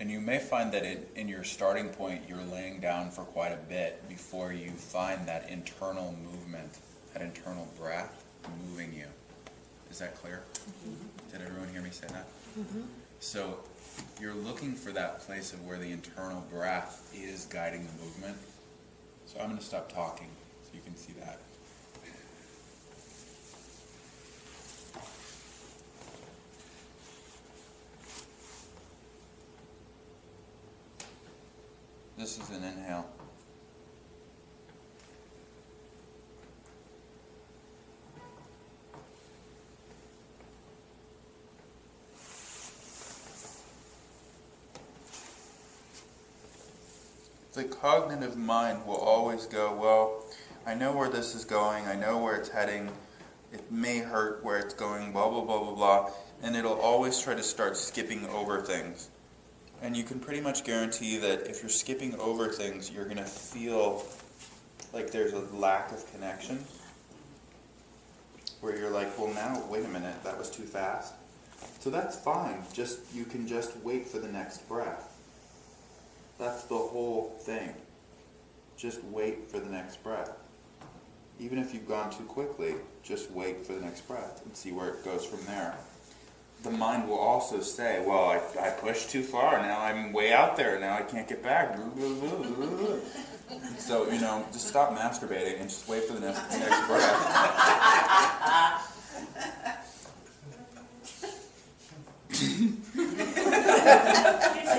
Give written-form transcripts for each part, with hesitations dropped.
And you may find that in your starting point, you're laying down for quite a bit before you find that internal movement, that internal breath moving you. Is that clear? Mm-hmm. Did everyone hear me say that? Mm-hmm. So you're looking for that place of where the internal breath is guiding the movement. So I'm going to stop talking so you can see that. This is an inhale. The cognitive mind will always go, well, I know where this is going, I know where it's heading, it may hurt where it's going, blah, blah, blah, blah, blah, and it'll always try to start skipping over things. And you can pretty much guarantee that if you're skipping over things, you're going to feel like there's a lack of connection. Where you're like, well now, wait a minute, that was too fast. So that's fine. You can just wait for the next breath. That's the whole thing. Just wait for the next breath. Even if you've gone too quickly, just wait for the next breath and see where it goes from there. The mind will also say, well, I pushed too far, now I'm way out there, now I can't get back. So, just stop masturbating and just wait for the next breath.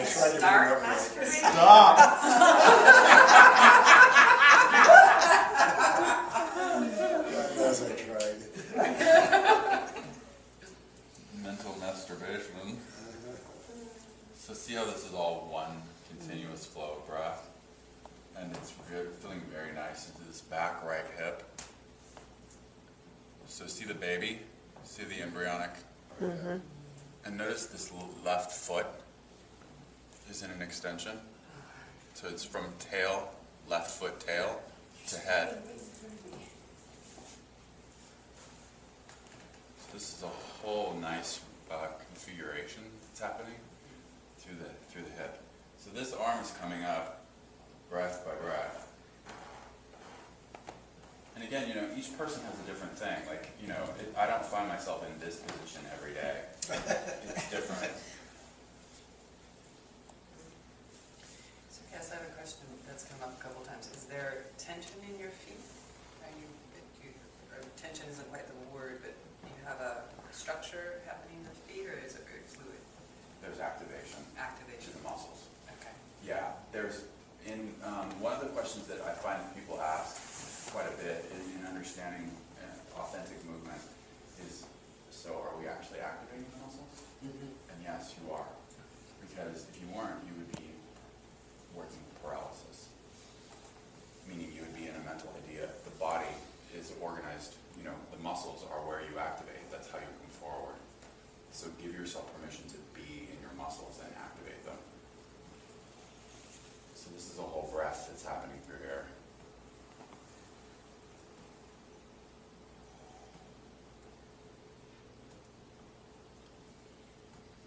Start masturbating? Stop! As I tried. Mental masturbation. So see how this is all one continuous flow of breath? And it's feeling very nice into this back right hip. So see the baby? See the embryonic? Mm-hmm. And notice this left foot is in an extension. So it's from tail, left foot tail, to head. So this is a whole nice configuration that's happening through the hip. So this arm is coming up, breath by breath. And again, each person has a different thing. Like, I don't find myself in this position every day. It's different. So, Cass, I have a question that's come up a couple times. Is there tension in your feet? Or tension isn't quite the word, but you have a structure happening in the feet, or is it very fluid? There's activation. Activation. To the muscles. Okay. Yeah, one of the questions that I find that people ask quite a bit in understanding authentic movement is, so are we actually activating the muscles? Mm-hmm. And yes, you are. Because if you weren't, you would be working with paralysis. Meaning you would be in a mental idea. The body is organized, the muscles are where you activate. That's how you come forward. So give yourself permission to be in your muscles and activate them. So this is a whole breath that's happening through here.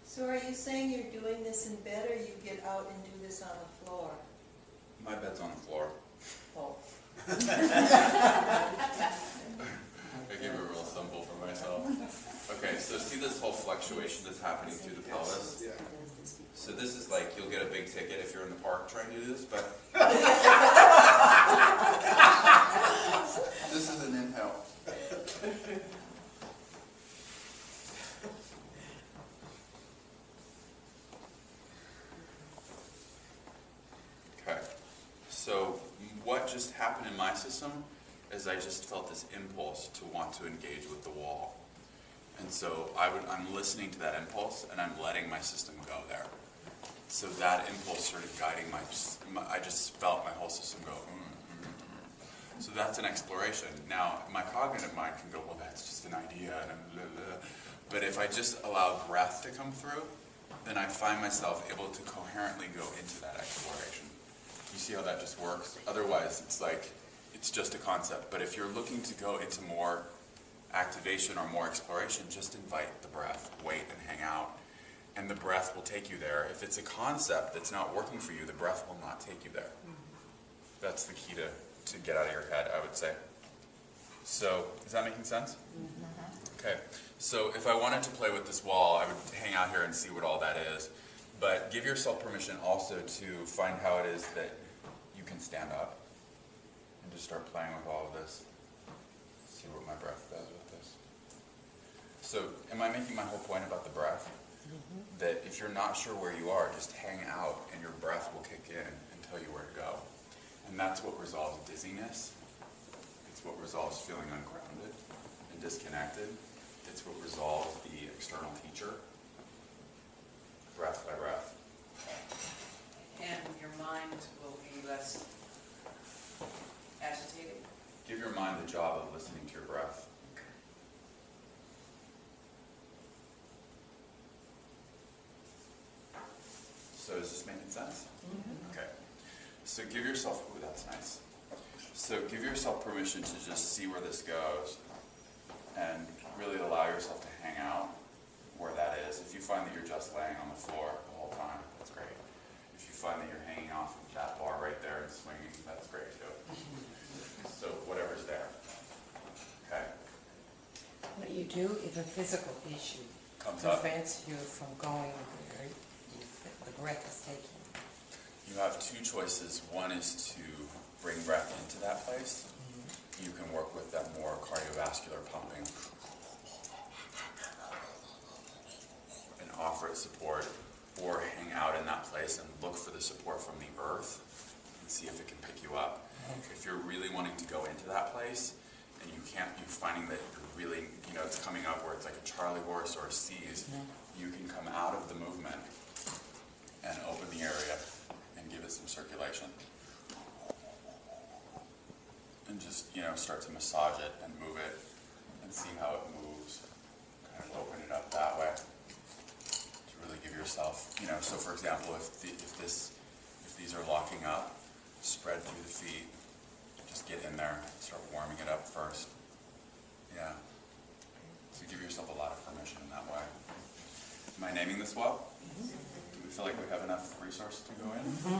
So are you saying you're doing this in bed, or you get out and do this on the floor? My bed's on the floor. Oh. I gave it real simple for myself. Okay, so see this whole fluctuation that's happening through the pelvis? Yeah. So this is like, you'll get a big ticket if you're in the park trying to do this, but this is an inhale. Okay, so what just happened in my system is I just felt this impulse to want to engage with the wall. And so I'm listening to that impulse and I'm letting my system go there. So that impulse started guiding I just felt my whole system go, So that's an exploration. Now, my cognitive mind can go, well, that's just an idea, and blah, blah. But if I just allow breath to come through, then I find myself able to coherently go into that exploration. You see how that just works? Otherwise, it's just a concept. But if you're looking to go into more activation or more exploration, just invite the breath, wait and hang out. And the breath will take you there. If it's a concept that's not working for you, the breath will not take you there. That's the key to get out of your head, I would say. So, is that making sense? Okay, so if I wanted to play with this wall, I would hang out here and see what all that is. But give yourself permission also to find how it is that you can stand up and just start playing with all of this. See what my breath does with this. So, am I making my whole point about the breath? That if you're not sure where you are, just hang out and your breath will kick in and tell you where to go. And that's what resolves dizziness. It's what resolves feeling ungrounded and disconnected. It's what resolves the external teacher, breath by breath. And your mind will be less agitated? Give your mind the job of listening to your breath. So is this making sense? Okay. So give yourself, ooh, that's nice. So give yourself permission to just see where this goes and really allow yourself to hang out where that is. If you find that you're just laying on the floor the whole time, that's great. If you find that you're hanging off of that bar right there and swinging, that's great too. So whatever's there. Okay? What you do if a physical issue Comes up. prevents you from going where the breath is taking. You have two choices. One is to bring breath into that place. You can work with that more cardiovascular pumping and offer it support, or hang out in that place and look for the support from the earth and see if it can pick you up. If you're really wanting to go into that place and you're finding that you're really, it's coming up where it's like a Charlie horse or a seize, you can come out of the movement and open the area and give it some circulation. And just, start to massage it and move it and see how it moves. Kind of open it up that way to really give yourself, so for example, if these are locking up, spread through the feet. Just get in there, start warming it up first. Yeah. So give yourself a lot of permission in that way. Am I naming this well? Do we feel like we have enough resources to go in?